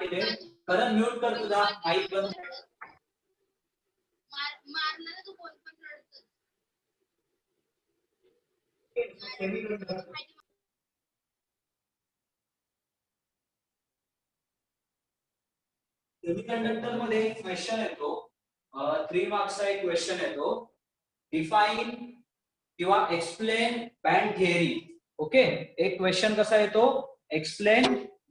केले. करण म्यूट कर तुझा माईक बंद. सेमीकंडक्टर मध्ये एक क्वेश्चन येतो, 3 मार्क्सचा एक क्वेश्चन येतो, डिफाइन किंवा एक्सप्लेन बँड थिअरी. ओके, एक क्वेश्चन कसा येतो, एक्सप्लेन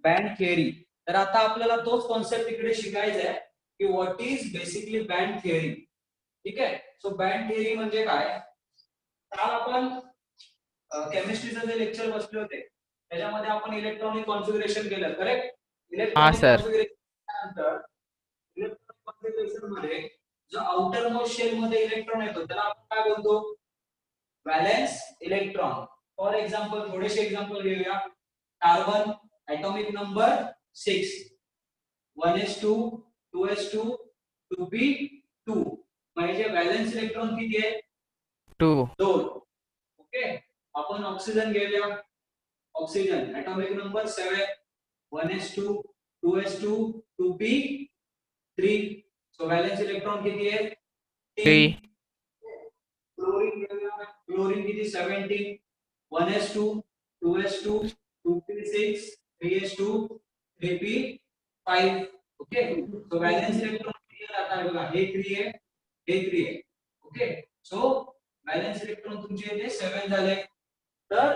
बँड थिअरी. तर आता आपल्याला तोच कॉन्सेप्ट इकडे शिकायचा आहे की what is basically band theory. ठीक आहे. सो बँड थिअरी म्हणजे काय. काल आपण केमिस्ट्रीचं जे लेक्चर बसले होते त्याच्यामध्ये आपण इलेक्ट्रॉनिक कॉन्फिगरेशन केलं, करेक्ट. इलेक्ट्रॉनिक कॉन्फिगरेशन नंतर इलेक्ट्रॉनिक कॉन्फिगरेशन मध्ये जो आउटर मोस्ट शेल मध्ये इलेक्ट्रॉन येतो त्याला आपण काय बोलतो, व्हॅलेन्स इलेक्ट्रॉन. फॉर एक्झाम्पल थोडेसे एक्झाम्पल घेऊया. Carbon atomic number 6, 1s2 2s2 2p2. म्हणजे व्हॅलेन्स इलेक्ट्रॉन किती आहे, 2. ओके. आपण ऑक्सिजन घेऊया. Oxygen atomic number 7, 1s2 2s2 2p3. So valence electron किती आहे, 3. क्लोरीन घेऊया. क्लोरीन किती, 17, 1s2 2s2 2p6 3s2 3p5. Okay. So valence electron किती आता आहे बघा, हे 3 आहे, हे 3 आहे. ओके. सो व्हॅलेन्स इलेक्ट्रॉन तुमचे इथे 7 झाले. तर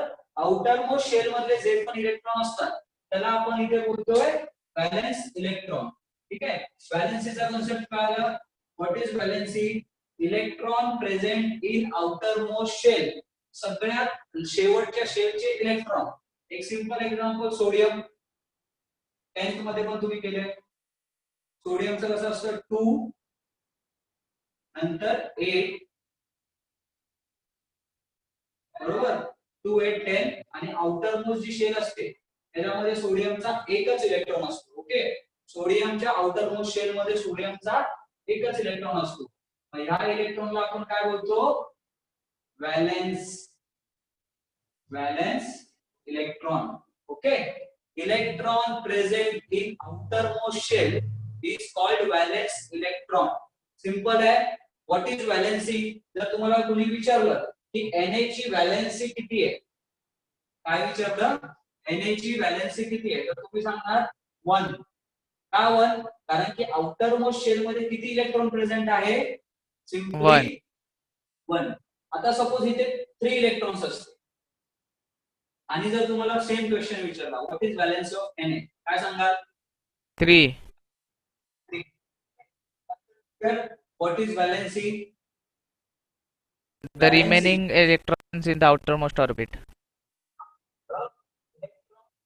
आउटर मोस्ट शेल मधले जे पण इलेक्ट्रॉन असतात त्याला आपण इथे बोलतोय व्हॅलेन्स इलेक्ट्रॉन. ठीक आहे. व्हॅलेन्सीचा कन्सेप्ट काय आला, what is valency, electron present in outermost shell. सगळ्यात शेवटच्या शेलचे इलेक्ट्रॉन. एक सिंपल एक्झाम्पल, सोडियम. 10th मध्ये पण तुम्ही केले. सोडियमचं कसं असतं, 2 नंतर 8, बरोबर, 2 8 10. आणि आउटर मोस्ट जी शेल असते त्याच्यामध्ये सोडियमचा एकच इलेक्ट्रॉन असतो. ओके. सोडियमच्या आउटर मोस्ट शेल मध्ये सोडियमचा एकच इलेक्ट्रॉन असतो. ह्या इलेक्ट्रॉनला आपण काय बोलतो, valence electron. Okay. Electron present in outermost shell is called valence electron. Simple आहे. What is valency. जर तुम्हाला कोणी विचारलं की Na ची व्हॅलेन्सी किती आहे, काय विचारलं, Na ची व्हॅलेन्सी किती आहे, तर तुम्ही सांगणार 1. का 1, कारण की आउटर मोस्ट शेल मध्ये किती इलेक्ट्रॉन प्रेझेंट आहे, सिंपली 1. आता सपोज इथे 3 इलेक्ट्रॉन्स असते आणि जर तुम्हाला सेम क्वेश्चन विचारला, what is valence of Na, काय सांगाल, 3. What is valency, the remaining electrons in the outermost orbit.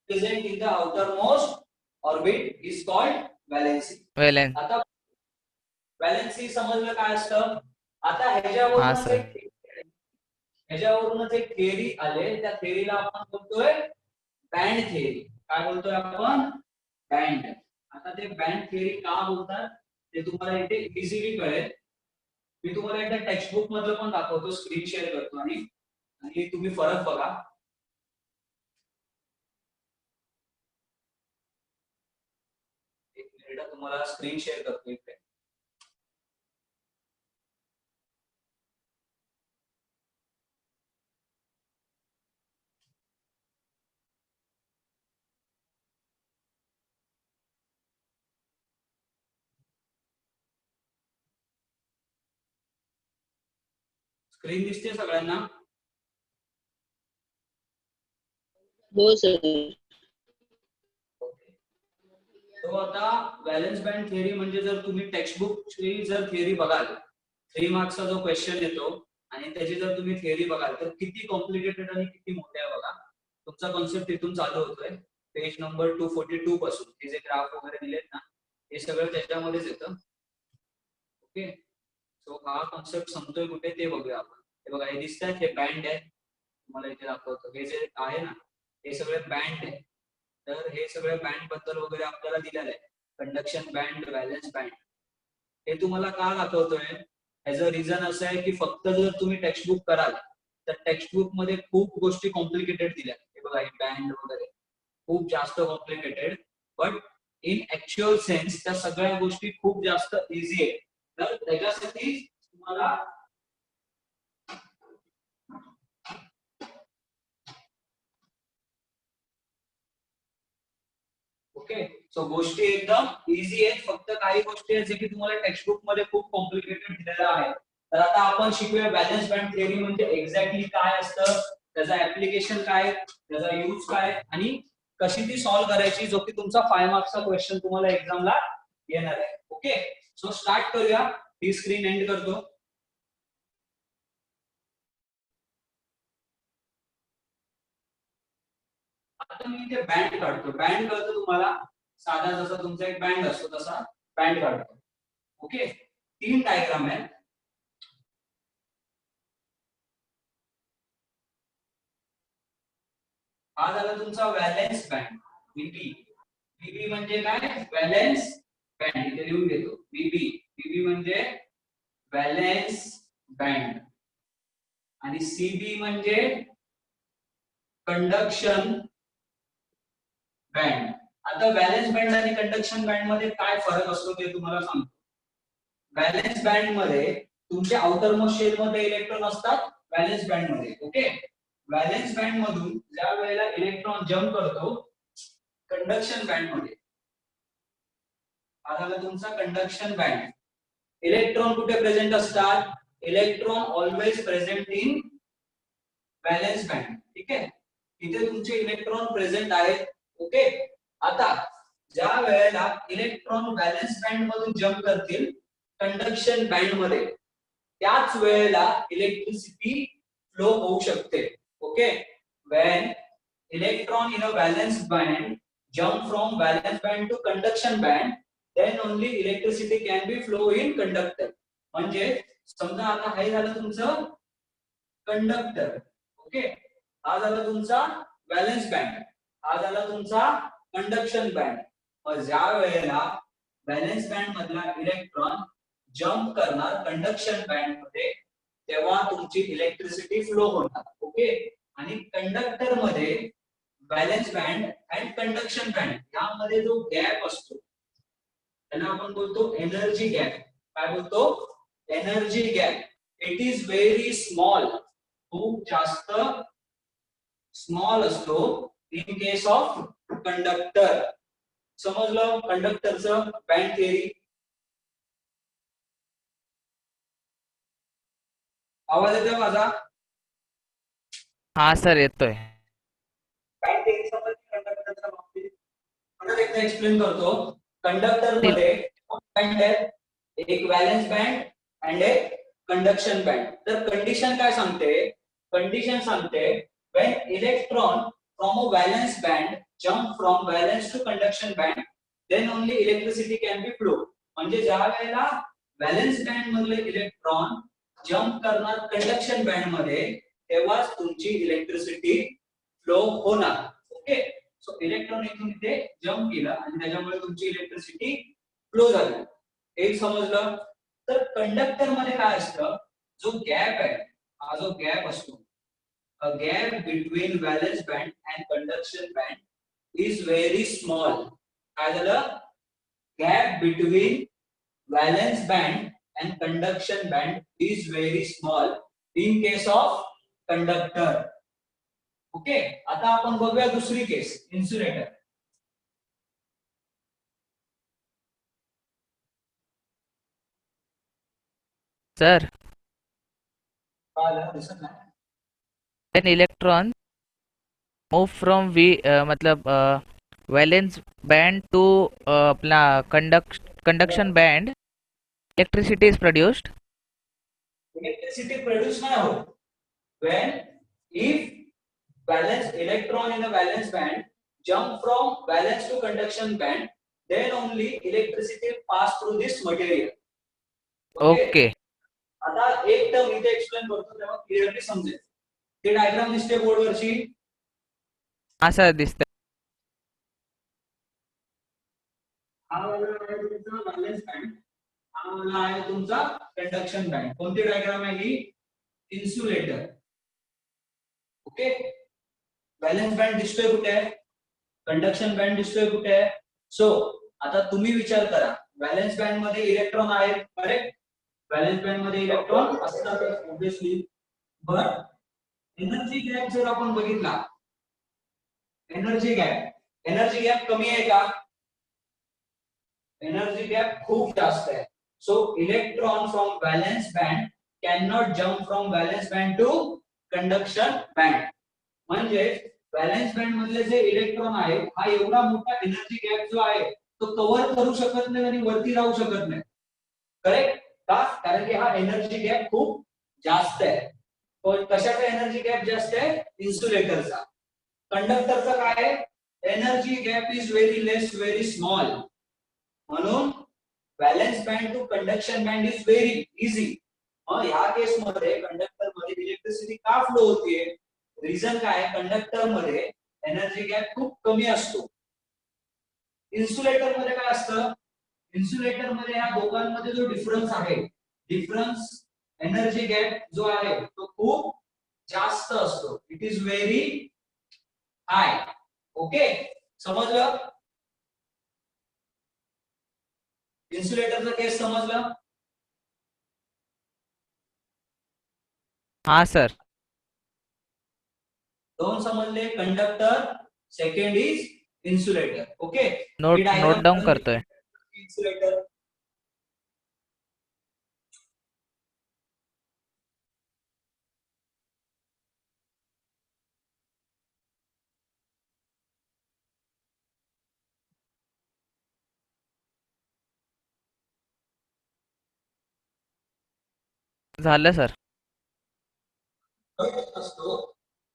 Present in the outermost orbit is called valency. Valence. आता व्हॅलेन्सी समजलं काय असतं. आता ह्याच्यावरूनच एक थिअरी आले, त्या थिअरीला आपण बोलतोय बँड थिअरी. काय बोलतोय आपण, बँड. आता ते बँड थिअरी का बोलतात ते तुम्हाला इथे इझिली कळेल. मी तुम्हाला एकदा टेक्स्ट बुक मधलं पण दाखवतो, स्क्रीन शेअर करतो आणि तुम्ही फरक बघा. एक मिनिट तुम्हाला स्क्रीन शेअर करतो इथे. स्क्रीन दिसते सगळ्यांना, हो सर. तो आता व्हॅलेन्स बँड थिअरी म्हणजे जर तुम्ही टेक्स्ट बुकची जर थिअरी बघाल, 3 मार्क्सचा जो क्वेश्चन येतो आणि त्याची जर तुम्ही थिअरी बघाल तर किती कॉम्प्लिकेटेड आणि किती मोठे आहे बघा. तुमचा कॉन्सेप्ट इथून चालू होतोय पेज नंबर 242 पासून. हे जे ग्राफ वगैरे दिलेत ना हे सगळं त्याच्यामध्येच येतं. ओके. सो हा कॉन्सेप्ट समजतोय कुठे ते बघूया आपण. हे बघा, हे दिसतात, हे बँड आहे, तुम्हाला इथे दाखवतो. हे जे आहे ना हे सगळे बँड आहे. तर हे सगळे बँड बद्दल वगैरे आपल्याला दिलेलं आहे, कंडक्शन बँड, व्हॅलेन्स बँड. हे तुम्हाला का दाखवतोय, ह्याचं रिझन असं आहे की फक्त जर तुम्ही टेक्स्ट बुक कराल तर टेक्स्ट बुक मध्ये खूप गोष्टी कॉम्प्लिकेटेड दिल्या. हे बघा, हे बँड वगैरे खूप जास्त complicated. But in actual sense त्या सगळ्या गोष्टी खूप जास्त इझी आहेत. तर त्याच्यासाठी तुम्हाला ओके, सो गोष्टी एकदम इझी आहेत. फक्त काही गोष्टी आहेत जे की तुम्हाला टेक्स्टबुक मध्ये खूप कॉम्प्लिकेटेड दिलेल्या आहेत. तर आता आपण शिकूया बॅलन्स बँड थिअरी म्हणजे एक्झॅक्टली काय असतं, त्याचा ऍप्लिकेशन काय, त्याचा यूज काय आणि कशी ती सॉल्व्ह करायची, जो की तुमचा 5 मार्क्सचा क्वेश्चन तुम्हाला एक्झामला येणार आहे. ओके, सो स्टार्ट करूया. ही स्क्रीन एंड करतो. आता मी इथे बँड काढतो. बँड कळतो तुम्हाला, साधा जसा तुमचा एक बँड असतो तसा बँड काढतो. ओके, 3 डायग्राम आहेत. हा झाला तुमचा व्हॅलेन्स बँड व्हीबी. व्हीबी म्हणजे काय, व्हॅलेन्स बँड. इथे लिहून घेतो व्हीबी. व्हीबी म्हणजे व्हॅलेन्स बँड आणि सीबी म्हणजे कंडक्शन बँड. आता व्हॅलेन्स बँड आणि कंडक्शन बँड मध्ये काय फरक असतो ते तुम्हाला सांगतो. व्हॅलेन्स बँड मध्ये तुमच्या आउटर मोस्ट शेल मध्ये इलेक्ट्रॉन असतात व्हॅलेन्स बँड मध्ये. ओके, व्हॅलेन्स बँड मधून ज्या वेळेला इलेक्ट्रॉन जम्प करतो कंडक्शन बँड मध्ये, हा झाला तुमचा कंडक्शन बँड. इलेक्ट्रॉन कुठे प्रेझेंट असतात, electron always present in valence band. ठीक आहे, इथे तुमचे इलेक्ट्रॉन प्रेझेंट आहेत. ओके, आता ज्या वेळेला इलेक्ट्रॉन व्हॅलेन्स बँड मधून जम्प करतील कंडक्शन बँड मध्ये, त्याच वेळेला इलेक्ट्रिसिटी फ्लो होऊ शकते. Okay, when electron in a valence band jump from valence band to conduction band, then only electricity can be flow in conductor. म्हणजे समजा आता हे झालं तुमचं कंडक्टर. ओके, हा झाला तुमचा व्हॅलेन्स बँड, हा झाला तुमचा कंडक्शन बँड. मग ज्या वेळेला व्हॅलेन्स बँड मधला इलेक्ट्रॉन जम्प करणार कंडक्शन बँड मध्ये, तेव्हा तुमची इलेक्ट्रिसिटी फ्लो होणार. ओके, आणि कंडक्टर मध्ये valence band and conduction band यामध्ये जो गॅप असतो त्याला आपण बोलतो एनर्जी गॅप. काय बोलतो, energy gap. It is very small, खूप जास्त स्मॉल असतो इन केस ऑफ कंडक्टर. समजलं कंडक्टरचं बँड थिअरी. आवाज येतोय माझा? हा सर येतोय. बँड थिअरी समजली कंडक्टरच्या बाबतीत? परत एकदा एक्सप्लेन करतो. कंडक्टर मध्ये बँड आहेत, एक व्हॅलेन्स बँड अँड एक कंडक्शन बँड. तर कंडिशन काय सांगते, कंडिशन सांगते when electron from a valence band jump from valence to conduction band, then only electricity can be flow. म्हणजे ज्या वेळेला व्हॅलेन्स बँड मधले इलेक्ट्रॉन जम्प करणार कंडक्शन बँड मध्ये, तेव्हाच तुमची इलेक्ट्रिसिटी फ्लो होणार. ओके, सो इलेक्ट्रॉन इथून इथे जम्प केला आणि त्याच्यामुळे तुमची इलेक्ट्रिसिटी फ्लो झाली. एक समजलं. तर कंडक्टर मध्ये काय असतं, जो गॅप आहे, हा जो गॅप असतो, a gap between valence band and conduction band is very small. काय झालं, gap between valence band and conduction band is very small in case of conductor. Okay, आता आपण बघूया दुसरी केस, इन्सुलेटर. सर दिसत नाही. when electron move from मतलब valence band to Apna conduction band, electricity is produced. Electricity produce नाही होत when if valence electron in a valence band jump from valence to conduction band, then only electricity pass through this material. Okay. आता एक term इथे explain करतो तेव्हा clearly समजेल. ते diagram दिसते बोर्डवरची? हा सर दिसतंय. हा आहे तुमचा व्हॅलेन्स बँड, हा आहे तुमचा कंडक्शन बँड. कोणती डायग्राम आहे ही? इन्सुलेटर. ओके, व्हॅलेन्स बँड दिसतोय कुठे आहे, कंडक्शन बँड दिसतोय कुठे आहे. सो आता तुम्ही विचार करा, व्हॅलेन्स बँड मध्ये इलेक्ट्रॉन आहेत, करेक्ट? व्हॅलेन्स बँड मध्ये इलेक्ट्रॉन असतात ऑब्विसली. बरं, एनर्जी गॅप जर आपण बघितला, एनर्जी गॅप कमी आहे का? एनर्जी गॅप खूप जास्त आहे. So electron from valence band can not jump from valence band to conduction band. म्हणजे व्हॅलेन्स बँड मधले जे इलेक्ट्रॉन आहे, हा एवढा मोठा एनर्जी गॅप जो आहे तो कव्हर करू शकत नाही आणि वरती राहू शकत नाही. करेक्ट? का? कारण की हा एनर्जी गॅप खूप जास्त आहे. पण कशाचा एनर्जी गॅप जास्त आहे? इन्सुलेटरचा. कंडक्टरचा काय आहे? Energy gap is very less, very small. म्हणून valence band to conduction band is very easy. या केस मध्ये कंडक्टर मध्ये इलेक्ट्रिसिटी का फ्लो होतीये? रिझन काय? कंडक्टर मध्ये एनर्जी गॅप खूप कमी असतो. इन्सुलेटर मध्ये काय असतं? इन्सुलेटर मध्ये ह्या दोघांमध्ये जो डिफरन्स आहे, डिफरन्स एनर्जी गॅप जो आहे तो खूप जास्त असतो. It is very high. Okay, समजलं? इन्सुलेटरचा केस समजलं? हाँ सर. दोन समजले, conductor, second is insulator. Okay, note down करतोय. इन्सुलेटर. झालं सर. असतो.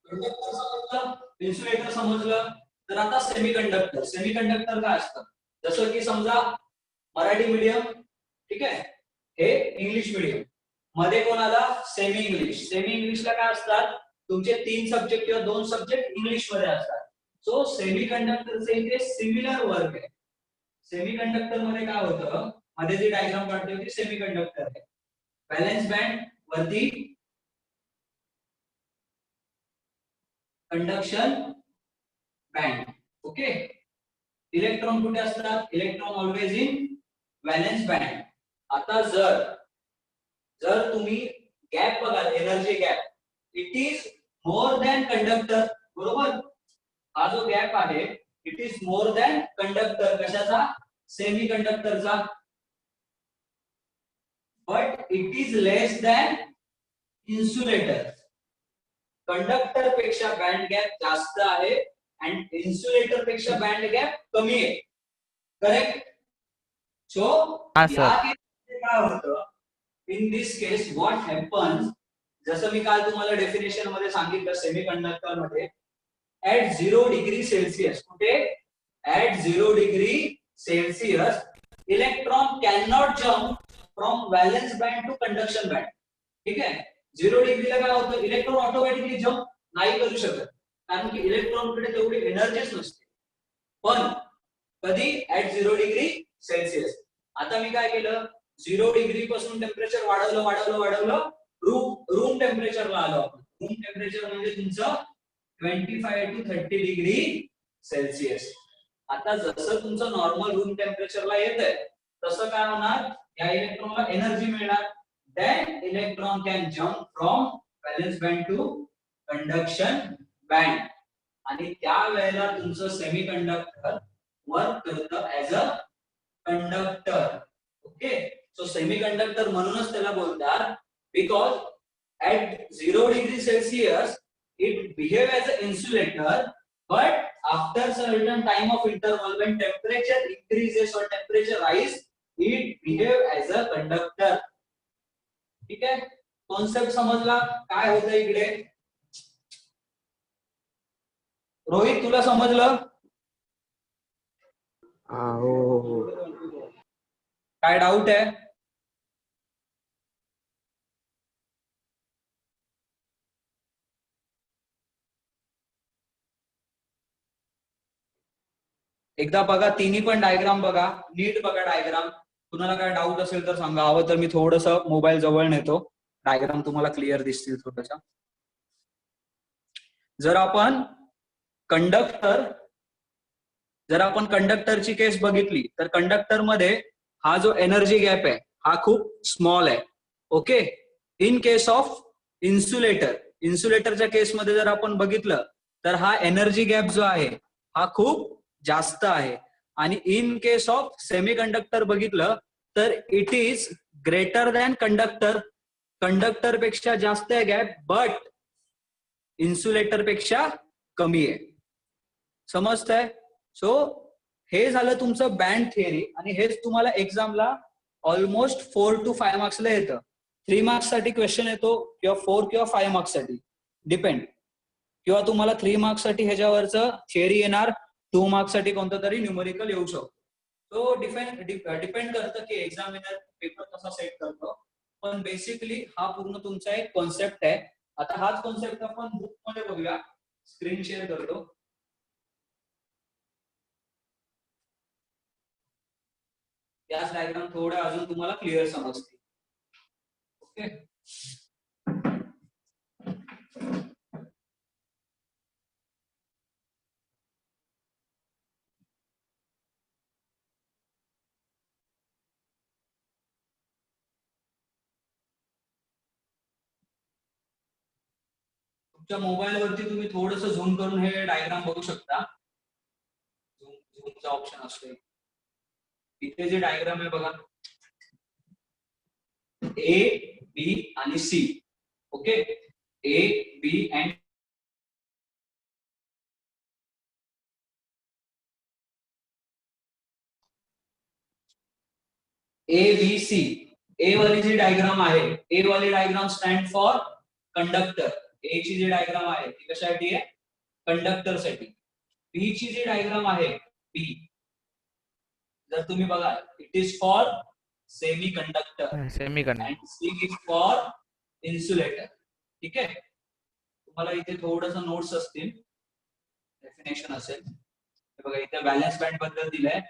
कंडक्टर समजलं, इन्सुलेटर समजलं. तर आता सेमीकंडक्टर. सेमीकंडक्टर काय असतं? जसं की समजा मराठी मीडियम, ठीक आहे, हे इंग्लिश मीडियम. मध्ये कोण आला? Semi English. सेमी इंग्लिशला काय असतात? तुमचे 3 सब्जेक्ट किंवा 2 सब्जेक्ट इंग्लिश मध्ये असतात. सो सेमीकंडक्टरचे इथे सिमिलर वर्क आहे. सेमीकंडक्टर मध्ये काय होतं? मध्ये जी डायग्राम काढतोय ती सेमीकंडक्टर आहे. व्हॅलेन्स बँड वरती, कंडक्शन बँड. ओके, इलेक्ट्रॉन कुठे असतात? Electron always in valence band. आता जर तुम्ही गॅप बघाल, energy gap, it is more than conductor. बरोबर? हा जो गॅप आहे it is more than conductor. कशाचा? सेमी कंडक्टरचा. But it is less than insulator. Conductor पेक्षा बँड गॅप जास्त आहे आणि इन्सुलेटर पेक्षा बँड गॅप कमी आहे. करेक्ट? सो हाँ या सर. केसमध्ये काय होतं? In this case what happens, जसं मी काल तुम्हाला डेफिनेशन मध्ये सांगितलं, सेमीकंडक्टर मध्ये ऍट 0 डिग्री सेल्सिअस, कुठे? At 0 degree Celsius electron can not jump from valence band to conduction band. ठीक आहे? 0 डिग्रीला काय होतं? इलेक्ट्रॉन ऑटोमॅटिकली जम्प नाही करू शकत, कारण की इलेक्ट्रॉनकडे तेवढी एनर्जीच नसते. पण कधी? At 0 degree Celsius. आता मी काय केलं? 0 डिग्री पासून टेम्परेचर वाढवलं रूम टेम्परेचरला आलो आपण. रूम टेम्परेचर म्हणजे तुमचं 25 to 30 डिग्री सेल्सिअस. आता जसं तुमचं नॉर्मल रूम टेम्परेचरला येतंय तसं काय होणार? या इलेक्ट्रॉनला एनर्जी मिळणार. Then electron can jump from valence band to conduction band. आणि त्या वेळेला तुमचं सेमीकंडक्टर वर्क करतं as a conductor. Okay, so semiconductor म्हणूनच त्याला बोलतात because at 0 degree Celsius it behave as an insulator, but after certain time of interval when temperature increases or temperature rise it behave as a conductor. ठीक आहे? Concept समजला काय होतं इकडे? रोहित, तुला समजलं? हो. काय डाऊट आहे? एकदा बघा, तिन्ही पण डायग्राम बघा, नीट बघा डायग्राम. कुणाला काय डाऊट असेल तर सांगा. हवं तर मी थोडस मोबाईल जवळ नेतो, डायग्राम तुम्हाला क्लिअर दिसतील थोडस. जर आपण कंडक्टर जर आपण कंडक्टरची केस बघितली तर कंडक्टर मध्ये हा जो एनर्जी गॅप आहे हा खूप स्मॉल आहे. ओके. इन केस ऑफ इन्सुलेटरच्या केसमध्ये जर आपण बघितलं तर हा एनर्जी गॅप जो आहे हा खूप जास्त आहे. आणि in case of semi conductor बघितलं तर it is greater than conductor. Conductor पेक्षा जास्त आहे गॅप, बट इन्सुलेटर पेक्षा कमी आहे. समजतंय? सो हे झालं तुमचं बँड थिअरी आणि हेच तुम्हाला एक्झामला ऑलमोस्ट 4 to 5 मार्क्सला येतं. 3 मार्क्स साठी क्वेश्चन येतो किंवा 4 किंवा 5 मार्क्स साठी डिपेंड. किंवा तुम्हाला 3 मार्क्स साठी ह्याच्यावरचं थिअरी येणार, 2 मार्क्स साठी कोणतं तरी न्यूमेरिकल येऊ शकतो. तो डिपेंड करतं की एक्झामिनर पेपर कसा सेट करतो. पण बेसिकली हा पूर्ण तुमचा एक कॉन्सेप्ट आहे. आता हाच कॉन्सेप्ट आपण बुक मध्ये बघूया. स्क्रीन शेअर करतो. याच डायग्राम थोड्या अजून तुम्हाला क्लिअर समजतील. ओके. तुमच्या मोबाईल वरती तुम्ही थोडस झूम करून हे डायग्राम बघू शकता. झूमचा ऑप्शन असतो. इथे जे डायग्राम आहे बघा, ए बी आणि C. Okay. A B and A B C. A वाली जी डायग्राम आहे, ए वाली diagram stand for conductor. A ची जी डायग्राम आहे ती कशासाठी आहे? कंडक्टर साठी. बी ची जी डायग्राम आहे बी, जर तुम्ही बघा, it is for semiconductor semi and C is for insulator. ठीक आहे. तुम्हाला इथे थोडस नोट्स असतील, डेफिनेशन असेल. बघा इथे व्हॅलेन्स बँड बद्दल दिलंय.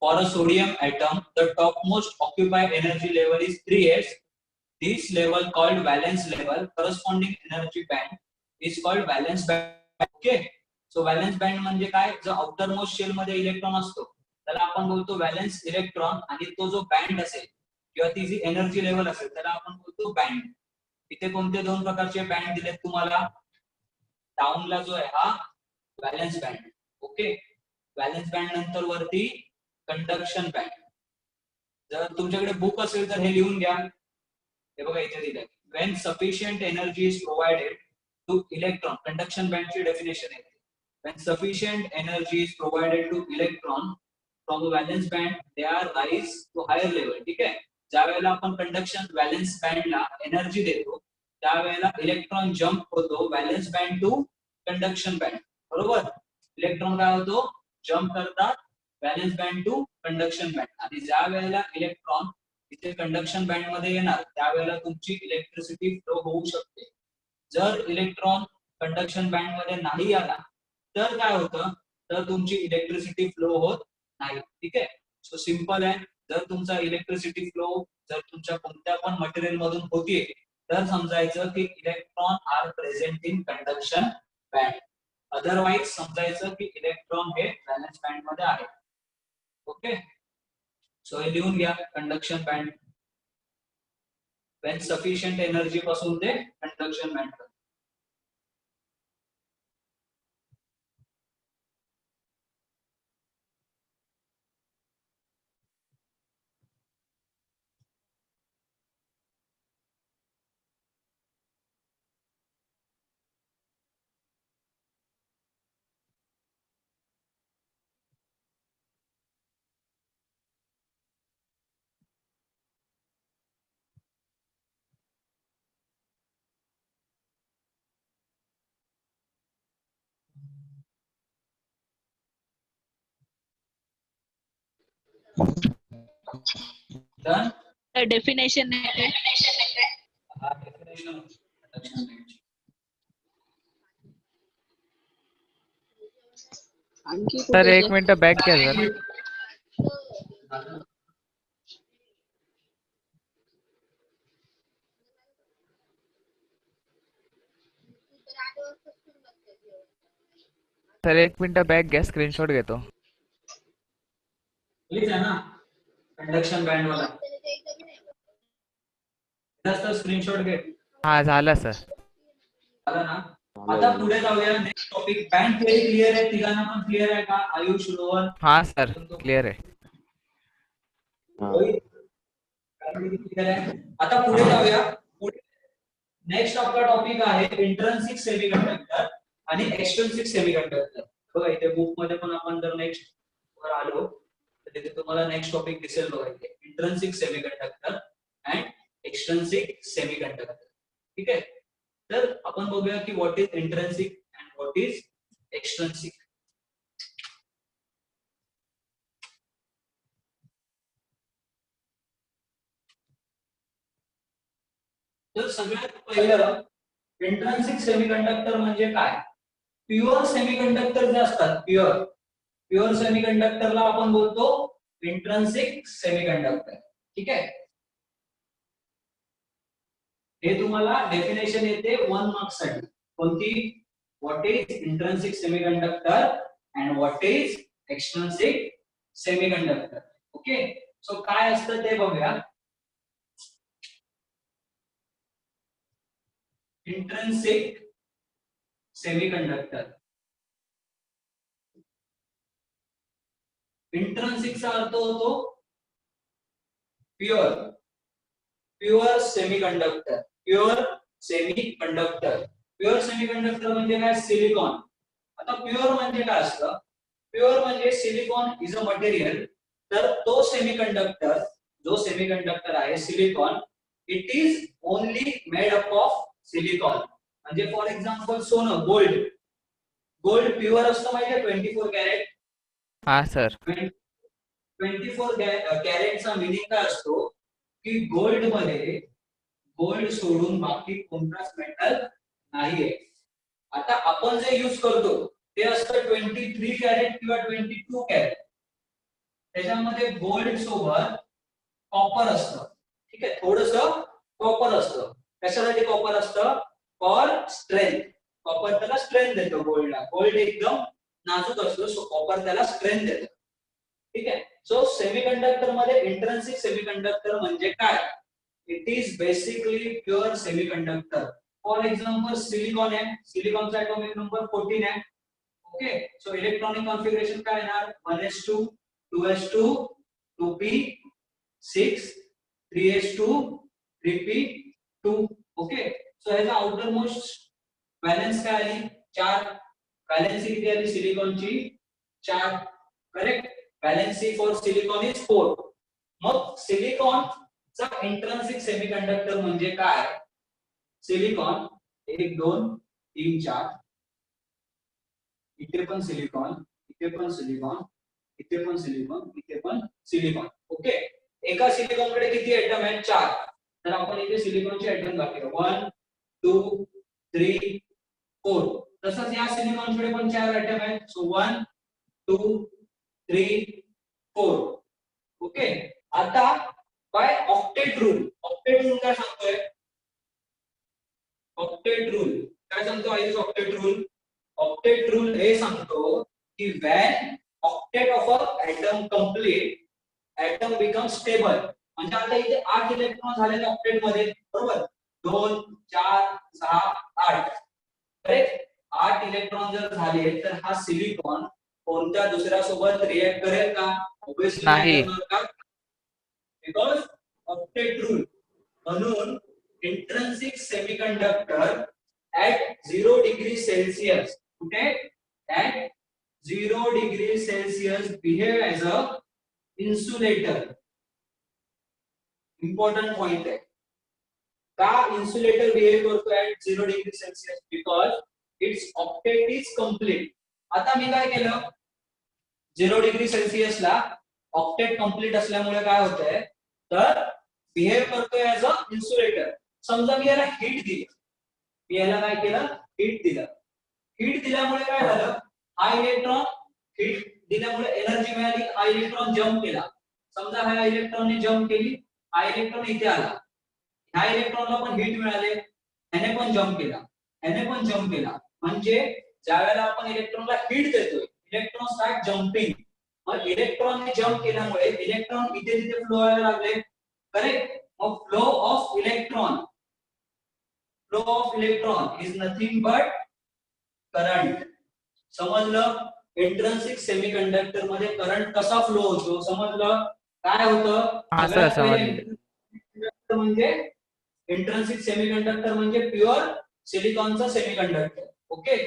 For a sodium atom, the topmost occupied energy level is 3s. This level called valence level, corresponding energy band is called valence band. Okay. So valence band म्हणजे काय? जो outer most shell मध्ये electron असतो त्याला आपण बोलतो valence electron, आणि तो जो बँड असेल किंवा ती जी एनर्जी लेवल असेल त्याला आपण बोलतो बँड. इथे कोणते दोन प्रकारचे बँड दिलेत तुम्हाला? डाऊनला जो आहे हा valence band. Okay. Valence band नंतर वरती कंडक्शन बँड. जर तुमच्याकडे बुक असेल तर हे लिहून घ्या. हे बघा इथे दिलंय, when sufficient energy is provided to electron, conduction बँडची डेफिनेशन आहे. when sufficient energy is provided to electron from the valence band, they are rise to higher level. ठीक आहे. ज्या वेळेला आपण कंडक्शन व्हॅलेन्स बँडला एनर्जी देतो त्यावेळेला इलेक्ट्रॉन जम्प होतो valence band to conduction band. बरोबर. इलेक्ट्रॉन काय होतो? जम्प करतात valence band to conduction band. आणि ज्या वेळेला इलेक्ट्रॉन इथे कंडक्शन बँड मध्ये येणार त्यावेळेला तुमची इलेक्ट्रिसिटी फ्लो होऊ शकते. जर इलेक्ट्रॉन कंडक्शन बँड मध्ये नाही आला तर काय होतं? तर तुमची इलेक्ट्रिसिटी फ्लो होत नाही. ठीक आहे. सो सिंपल आहे. जर तुमचा इलेक्ट्रिसिटी फ्लो जर तुमच्या कोणत्या पण मटेरियल मधून होतीये तर समजायचं की electron are present in conduction band. Otherwise समजायचं की इलेक्ट्रॉन हे व्हॅलेन्स बँड मध्ये आहे. ओके. सो हे लिहून घ्या, conduction band when sufficient energy पासून ते कंडक्शन बँड. डन. डेफिनेशन आहे. हा डेफिनेशन कंडक्शन बँडची. आणखी सर कुठे एक मिनिट बॅक घ्या सर. सर 1 मिनिट बॅक घ्या, स्क्रीनशॉट घेतो. प्लीज आहे ना कंडक्शन बँड वाला जास्त स्क्रीनशॉट घे. हा झालं सर. झालं ना. आता पुढे जाऊया next topic. Band theory clear आहे तिघांना पण क्लिअर आहे का? आयुष, रोहन, हा सर क्लिअर आहे. रोहित क्लिअर आहे. आता पुढे जाऊया. पुढे नेक्स्ट आपला टॉपिक आहे इंट्रिन्सिक सेमीकंडक्टर आणि एक्सट्रिन्सिक सेमीकंडक्टर. बघा इथे बुक मध्ये पण आपण जर नेक्स्ट वर आलो तर तिथे तुम्हाला नेक्स्ट टॉपिक दिसेल बघा इथे intrinsic semiconductor and extrinsic semiconductor. ठीक आहे. तर आपण बघूया की what is intrinsic and what is extrinsic. तर सगळ्यात पहिलं इंट्रिन्सिक सेमीकंडक्टर म्हणजे काय? प्युअर सेमीकंडक्टर जे असतात प्युअर सेमीकंडक्टरला आपण बोलतो इंट्रिन्सिक सेमीकंडक्टर. ठीक आहे. हे तुम्हाला डेफिनेशन येते 1 मार्क्स साठी. कोणती? What is intrinsic semiconductor and what is extrinsic semiconductor. Okay. So काय असतं ते बघूया. Intrinsic semiconductor. इंट्रिन्सिकचा अर्थ होतो प्युअर सेमीकंडक्टर. प्युअर सेमीकंडक्टर म्हणजे काय? सिलिकॉन. आता प्युअर म्हणजे काय असतं? प्युअर म्हणजे सिलिकॉन इज अ मटेरियल. तर तो सेमीकंडक्टर जो सेमीकंडक्टर आहे silicon, it is only made up of silicon. म्हणजे फॉर एक्झाम्पल सोनं, गोल्ड प्युअर असतं माहितीये 24 कॅरेट. हा सर. 24 कॅरेटचा मिनिंग काय असतो की गोल्ड मध्ये गोल्ड सोडून बाकी कोणताच मेटल नाहीये. आता आपण जे यूज करतो ते असतं 23 कॅरेट किंवा 22 कॅरेट. त्याच्यामध्ये गोल्ड सोबत कॉपर असतं. ठीक आहे. थोडस कॉपर असतं. कशासाठी कॉपर असतं? For strength. कॉपर त्याला स्ट्रेंथ देतो गोल्डला. गोल्ड एकदम नाजूक असतो सो कॉपर त्याला स्ट्रेंथ देतो. ठीक आहे. सो सेमीकंडक्टर मध्ये इंट्रिन्सिक सेमीकंडक्टर म्हणजे काय? It is basically pure semiconductor. For example silicon आहे. सिलिकॉनचा ॲटॉमिक नंबर 14 आहे. ओके. सो इलेक्ट्रॉनिक कॉन्फिगरेशन काय येणार? 1s2 2s2 2p6 3s2 3p2. Okay. So ह्याचा आउटर मोस्ट बॅलन्स काय आली? 4. बॅलन्सी किती आली सिलिकॉनची? 4. Correct. Valency for silicon is 4. मग सिलिकॉनचा इंट्रिन्सिक सेमीकंडक्टर म्हणजे काय? सिलिकॉन 1 2 3 4 इथे पण सिलिकॉन, इथे पण सिलिकॉन, इथे पण सिलिकॉन, इथे पण सिलिकॉन. ओके. एका सिलिकॉन कडे किती ऍटम आहेत? 4. तर आपण इथे सिलिकॉनचे ऍटम दाखवूया 1 2 3 4. तसंच या सिलिकॉन कडे पण 4 ऍटम आहेत. सो 1 2 3 4. ओके. आता by octet rule. Octet rule काय सांगतोय? ऑक्टेट रूल काय सांगतो? आईज ऑक्टेट रूल. ऑक्टेट रूल हे सांगतो की when octet of a atom complete atom become stable. म्हणजे आता इथे 8 इलेक्ट्रॉन झालेले ऑक्टेट मध्ये, बरोबर? 2 4 6 8. करेक्ट. 8 इलेक्ट्रॉन जर झाले तर हा सिलिकॉन कोणत्या दुसऱ्या सोबत रिएक्ट करेल का? ऑब्वियसली नाही करणार का? Because octet rule. म्हणून intrinsic semiconductor at 0 degree Celsius, okay, at 0 degree Celsius behave as a insulator. Important point है. का insulator behave करतो at 0 degree Celsius? Because its octet is complete. आता मी काय केलं? 0 degree Celsius ला ऑक्टेट कंप्लीट असल्यामुळे काय होतंय तर बिहेव करतोय ऍज अ इन्सुलेटर. समजा मी याला हीट दिली, मी याला काय केलं? हीट दिलं. हीट दिल्यामुळे काय झालं? हा इलेक्ट्रॉन हीट दिल्यामुळे एनर्जी मिळाली. हा इलेक्ट्रॉन जम्प केला. समजा हा इलेक्ट्रॉनने जम्प केली, हा इलेक्ट्रॉन इथे आला, ह्या इलेक्ट्रॉनला पण हीट मिळाले, ह्याने पण जम्प केला, ह्याने पण जम्प केला. म्हणजे ज्या वेळेला आपण इलेक्ट्रॉनला हिट देतोय, इलेक्ट्रॉन स्टार्ट जम्पिंग. मग इलेक्ट्रॉनने जम्प केल्यामुळे इलेक्ट्रॉन इथे तिथे फ्लो व्हायला लागले. करेक्ट. मग flow of electron is nothing but current. समजलं? इंट्रिन्सिक सेमीकंडक्टर मध्ये करंट कसा फ्लो होतो समजलं? काय होतं? हा सर, सगळ्यात पहिले समजलं. semiconductor म्हणजे इंट्रिन्सिक सेमीकंडक्टर म्हणजे प्युअर सिलिकॉनचा semiconductor. Okay.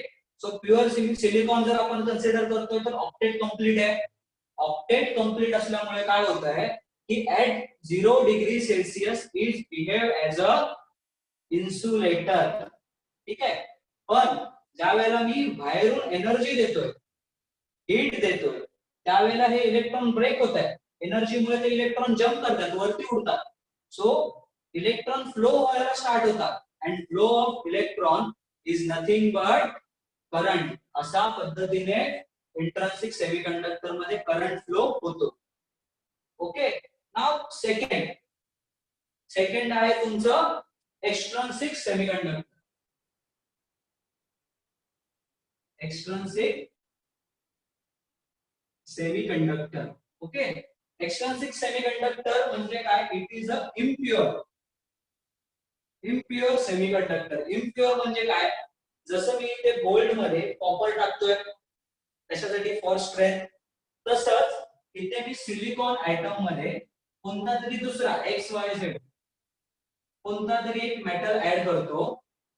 So pure silicon जर आपण कन्सिडर करतोय तर ऑक्टेट कम्प्लीट आहे. ऑक्टेट कम्प्लीट असल्यामुळे काय होत आहे की at 0 degree Celsius is behave as a insulator. ठीक आहे. पण ज्या वेळेला मी बाहेरून एनर्जी देतोय, हीट देतोय, त्यावेळेला हे इलेक्ट्रॉन ब्रेक होत आहे. एनर्जीमुळे ते इलेक्ट्रॉन जम्प करतात, वरती उडतात. सो इलेक्ट्रॉन फ्लो व्हायला स्टार्ट होतात. And flow of electron is nothing but current. अशा पद्धतीने इंट्रिन्सिक सेमीकंडक्टर मध्ये करंट फ्लो होतो. ओके. नाव सेकंड आहे तुमचं एक्सट्रिन्सिक सेमीकंडक्टर. एक्सट्रिन्सिक सेमीकंडक्टर. ओके. एक्सट्रिन्सिक सेमीकंडक्टर म्हणजे काय? It is a impure semiconductor. Impure म्हणजे काय? जसं मी इथे गोल्ड मध्ये कॉपर टाकतोय त्याच्यासाठी फॉर स्ट्रेंथ, तसंच इथे मी सिलिकॉन आयटम मध्ये कोणता तरी दुसरा XYZ कोणता तरी एक मेटल ऍड करतो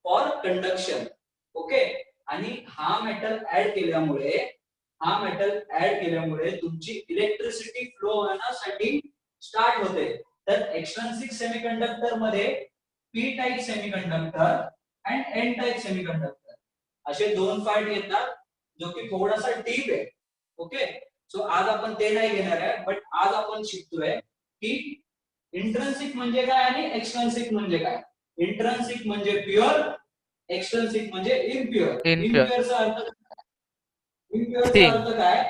फॉर कंडक्शन. ओके. आणि हा मेटल ऍड केल्यामुळे तुमची इलेक्ट्रिसिटी फ्लो होण्यासाठी स्टार्ट होते. तर एक्सट्रिन्सिक सेमीकंडक्टर मध्ये P type semiconductor and N type semiconductor असे दोन पार्ट येतात, जो की थोडासा डीप आहे. ओके. सो आज आपण ते नाही घेणार आहे, बट आज आपण शिकतोय की इंट्रिन्सिक म्हणजे काय आणि एक्सट्रिन्सिक म्हणजे काय. इंट्रिन्सिक म्हणजे प्युअर, एक्सट्रिन्सिक म्हणजे इम्प्युअर. इम्प्युअरचा अर्थ काय?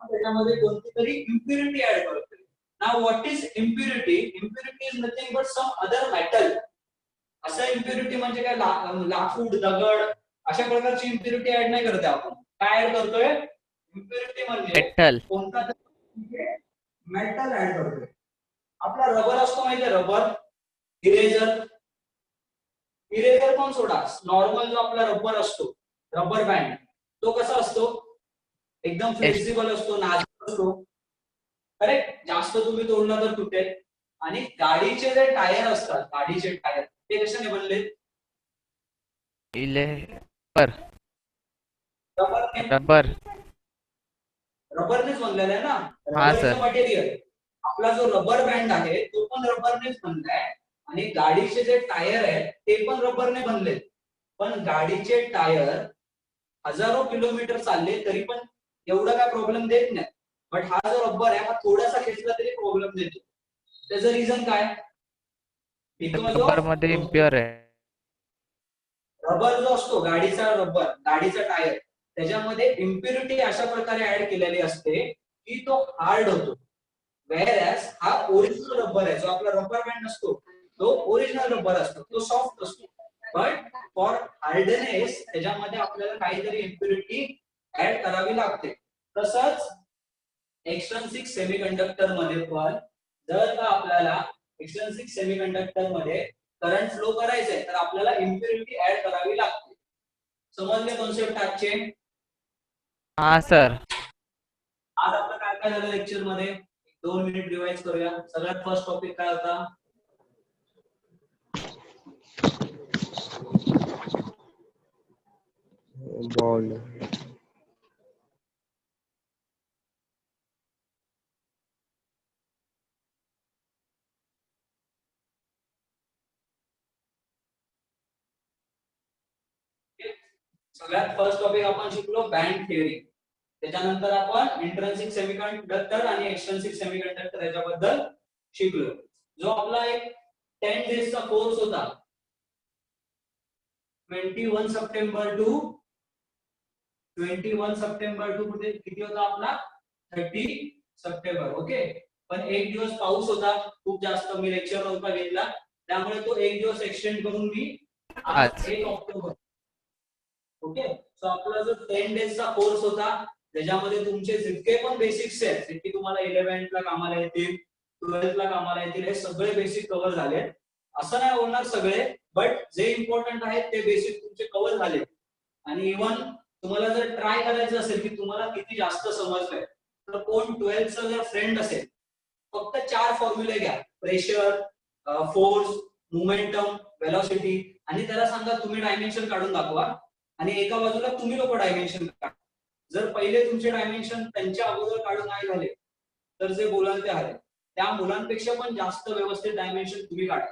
त्याच्यामध्ये कोणती तरी इम्प्युरिटी ऍड करतोय. Now what is impurity? Impurity is nothing but some other metal. असं इम्प्युरिटी म्हणजे काय? लाकूड, दगड अशा प्रकारची इम्प्युरिटी ऍड नाही करत आपण. काय ऍड करतोय? इम्प्युरिटी म्हणजे मेटल. कोणता तरी मेटल ऍड करतोय. आपला रबर असतो माहितीये, रबर, इरेजर पण सोडा. नॉर्मल जो आपला रबर असतो, रबर बँड, तो कसा असतो? एकदम फ्लेक्सिबल असतो, नाजूक असतो. करेक्ट. जास्त तुम्ही तोडला तर तुटेल. आणि गाडीचे जे टायर असतात, गाडीचे टायर ते कशाने बनले? रबर. रबरनेच बनलेला आहे ना. हा रबर इज सर. मटेरियल. आपला जो रबर बँड आहे तो पण रबरनेच बनलाय. आणि गाडीचे जे टायर आहेत ते पण रबरने बनले. पण गाडीचे टायर हजारो किलोमीटर चालले तरी पण एवढा काय प्रॉब्लेम देत नाही. बट हा जो रबर आहे हा थोडासा खेचला तरी प्रॉब्लेम देतो. त्याचं रिझन काय? रबर मध्ये इम्प्युअर आहे. रबर जो असतो, गाडीचा रबर, गाडीचा टायर, त्याच्यामध्ये इम्प्युरिटी अशा प्रकारे ऍड केलेली असते की तो हार्ड होतो. व्हेअरएज हा ओरिजिनल रबर आहे, जो आपला रबर बँड असतो तो ओरिजिनल रबर असतो, तो सॉफ्ट असतो. बट फॉर हार्डनेस त्याच्यामध्ये आपल्याला काहीतरी इम्प्युरिटी ऍड करावी लागते. तसंच एक्सट्रिन्सिक सेमीकंडक्टर मध्ये पण जर का आपल्याला एक्सट्रिन्सिक सेमीकंडक्टर मध्ये करंट फ्लो करायचंय तर आपल्याला इम्प्युरिटी ऍड करावी लागते. समजले कॉन्सेप्ट आजचे? हा सर. आज आपलं काय काय झालं लेक्चर मध्ये? 2 मिनिट रिवाइज करूया. सगळ्यात फर्स्ट टॉपिक काय होता? बॉन्ड. सगळ्यात फर्स्ट टॉपिक आपण शिकलो बँड थिअरी. त्याच्यानंतर आपण इंट्रिन्सिक सेमीकंडक्टर आणि एक्सट्रिन्सिक सेमीकंडक्टर याच्याबद्दल शिकलो. जो आपला एक 10 डेजचा कोर्स होता, 21 सप्टेंबर टू कुठे किती होता आपला? 30 सप्टेंबर. ओके. पण एक दिवस पाऊस होता खूप जास्त, मी लेक्चर नव्हता घेतला, त्यामुळे तो एक दिवस एक्सटेंड करून मी आज 1 ऑक्टोबर ओके. सो आपला जो 10 डेजचा कोर्स होता त्याच्यामध्ये तुमचे जितके पण बेसिक्स आहेत जितके तुम्हाला 11th कामाला येतील 12th कामाला येतील हे सगळे बेसिक कव्हर झाले. असं नाही बोलणार सगळे, बट जे इम्पॉर्टंट आहेत ते बेसिक तुमचे कव्हर झाले. आणि इव्हन तुम्हाला जर ट्राय करायचं असेल की तुम्हाला किती जास्त समजलंय तर कोण 12th जर फ्रेंड असेल फक्त 4 फॉर्म्युले घ्या. प्रेशर, फोर्स, मोमेंटम, वेलॉसिटी आणि त्याला सांगा तुम्ही डायमेन्शन काढून दाखवा आणि एका बाजूला तुम्ही लोक डायमेन्शन काढा. जर पहिले तुमचे डायमेन्शन त्यांच्या अगोदर काढून नाही झाले तर जे बोलाल ते आहे त्या मुलांपेक्षा पण जास्त व्यवस्थित डायमेन्शन तुम्ही काढा.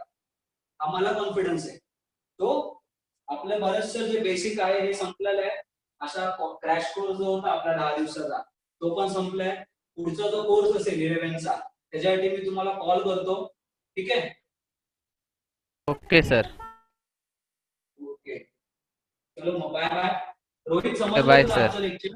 आम्हाला कॉन्फिडन्स आहे. तो आपलं बरंचसं जे बेसिक आहे हे संपलेलं आहे. असा क्रॅश कोर्स जो होता आपला 10 दिवसाचा तो पण संपलाय. पुढचा जो कोर्स असेल 11th त्याच्यासाठी मी तुम्हाला कॉल करतो. ठीक आहे. Okay sir. ओके चलो मग बाय बाय. रोहित बाय समजलं तुला सर. आजचं लेक्चर?